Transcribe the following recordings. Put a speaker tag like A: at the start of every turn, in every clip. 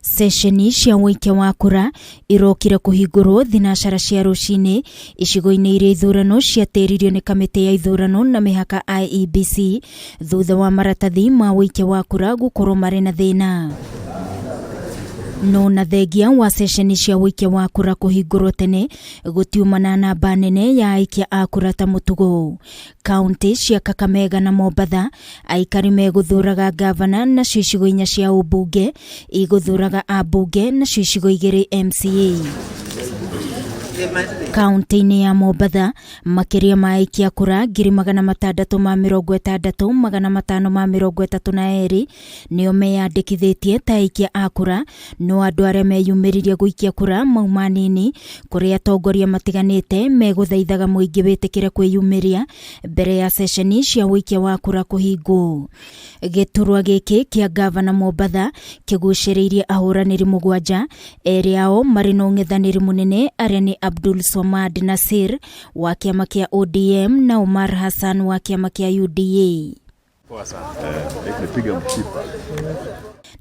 A: Sesheni cia wuikia wa kura irokire kuhingurwo thinacara cia rucini icigo-ini iria ithurano ciatĩririo ni kamiti ya ithurano na mihaka IEBC thutha wa maratathi ma wuikia wa kura gukorwo mari na thina. No na thengia wa sesheni cia wuikia wa kura kuhingurwo tene gutiumana na namba nene ya aikia a kura ta mutugo. Kaunti cia Kameme na Mombasa aikari meguthuraga gavana na icigo inya cia umbunge iguthuraga ambunge na icigo igiri MCA. Kaunti-ini ya Mombasa makiria ma aikia kura 666,532 nio meyandikithitie ta aikia a kura, no andu aria meyumiririe guikia kura mauma nini kuria atongoria matiganite meguthaithaga muingi witikire kwiyumiria mbere ya sesheni cia wikia wa kura kuhingwo. Giturwa giki kia gavana Mombasa kiguciriirie ahuraniri 7 eri ao mari na ung'ethaniri munene aria ni Abdul Swamad Nasir wa kiama kia ODM na Omar Hassan wa kiama kia UDA.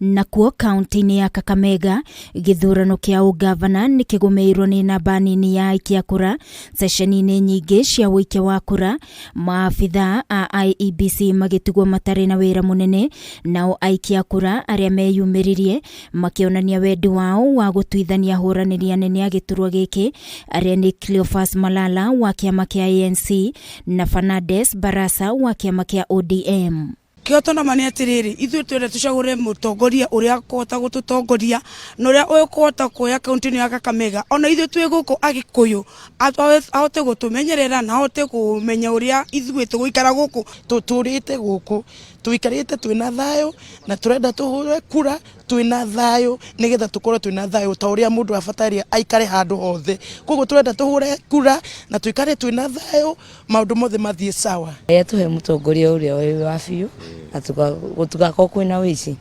A: Nakuo kaunti-ini ya Kameme githurano kia ugavana ni kigumeirwo ni namba nini ya aikia kura sesheni-ini nyingi cia wikia wa kura. Maabitha a IEBC magitigwo matari na wira munene, nao aikia kura aria meyumiririe makionania wendi wao wa gutuithania huraniri anene a giturwa giki aria ni Cleophas Malala wa kiama kia ANC na Fernandes Barasa wa kiama kia ODM.
B: Kioto mani atiriri ithu twende tucagure mutongoria uria akota gututongoria na uria ukota kuya kaunti-ini ya Kameme. Ona ithu twi guku agikuyu ahote gutumenyerera na ahote kumenya uria ithu tuguikara guku tuturite guku tuikarite twina thayo na turenda tuhure kura twina thayo nigetha tukorwo twina thayo ta uria mundu abataria aikare handu hothe. Koguo turenda tuhure kura na tuikare twina thayo maundu mothe mathie sawa.
C: Tuhe mutongoria uria wa biu atugakorwo kwina wici.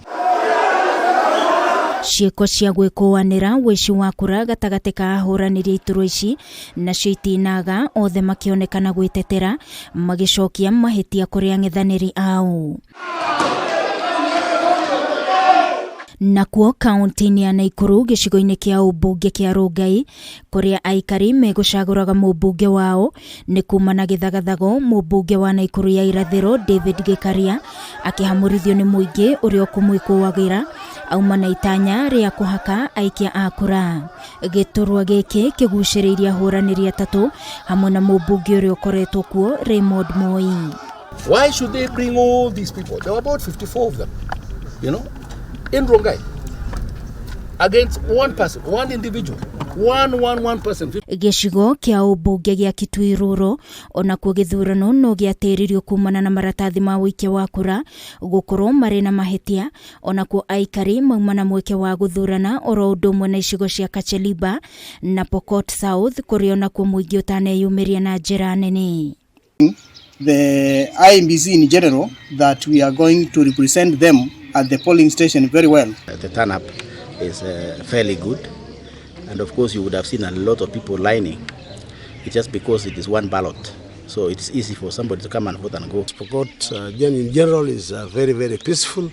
A: Ciiko cia gwikuanira wici wa kura gatagati ka ahuraniri iturwa ici nacio itinaga othe makionekana gwitetera magicokia mahitia kuri ang'ethaniri ao. Nakuo kaunti-ini ya Nakuru gicigo-ini kia umbunge kia Rongai kuria aikari megucaguraga mumbunge wao ni kumana githagathago. Mumbunge wa Nakuru ya irathiro David Gikaria akihamurithio ni muingi uria kumwikuwagira auma na itanya ria kuhaka aikia a kura. Giturwa giki kiguciriirie ahuraniri atatu hamwe na mumbunge uria ukoretwo kuo Raymond Moi.
D: Why should they bring all these people? There were about 54 of them, in Rongai, against one person, one individual, one person.
A: Gicigo kia umbunge gia Ithurano ona kuo githurano no giatĩririo kumana na maratathi ma wikia wa kura gukorwo mari na mahitia, ona kuo aikari mauma na mweke wa guthurana oro undu umwe na icigo cia Kacheliba na Pokot South kuria ona kuo muingi utaneyumiria na njira nene.
E: The IEBC in general that we are going to represent them at the polling station very well.
F: The turn-up is fairly good, and of course you would have seen a lot of people lining. It's just because it is one ballot, so it's easy for somebody to come and vote and go.
G: Pokot in general is very, very peaceful.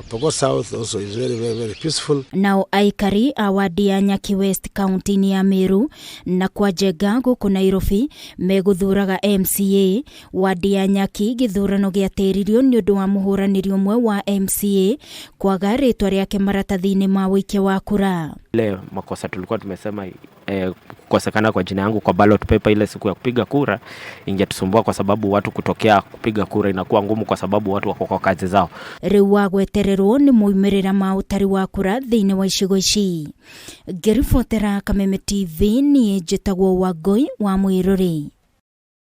G: Pokot South also is very, very, very peaceful.
A: Now aikari a wandi ya Nyaki West kaunti-ini ya Meru na kwa Njenga guku Nairobi meguthuraga MCA. Wandi ya Nyaki githurano giatĩririo ni undu wa muhuraniri umwe wa MCA kwaga ritwa riake maratathi-ini ma wikia wa kura.
H: Ile makosa tulikuwa tumesema kukosekana kwa jina yangu kwa ballot paper ile siku ya kupiga kura ingetusumbua kwa sababu watu kutokea kupiga kura inakuwa ngumu kwa sababu watu wako kwa kazi zao.
A: Riu wa gwetererwo ni moimerera ma utari wa kura thiini wa icigo ici. Ngiribotera Kameme TV ni njitagwo Wangui wa Mwiruri.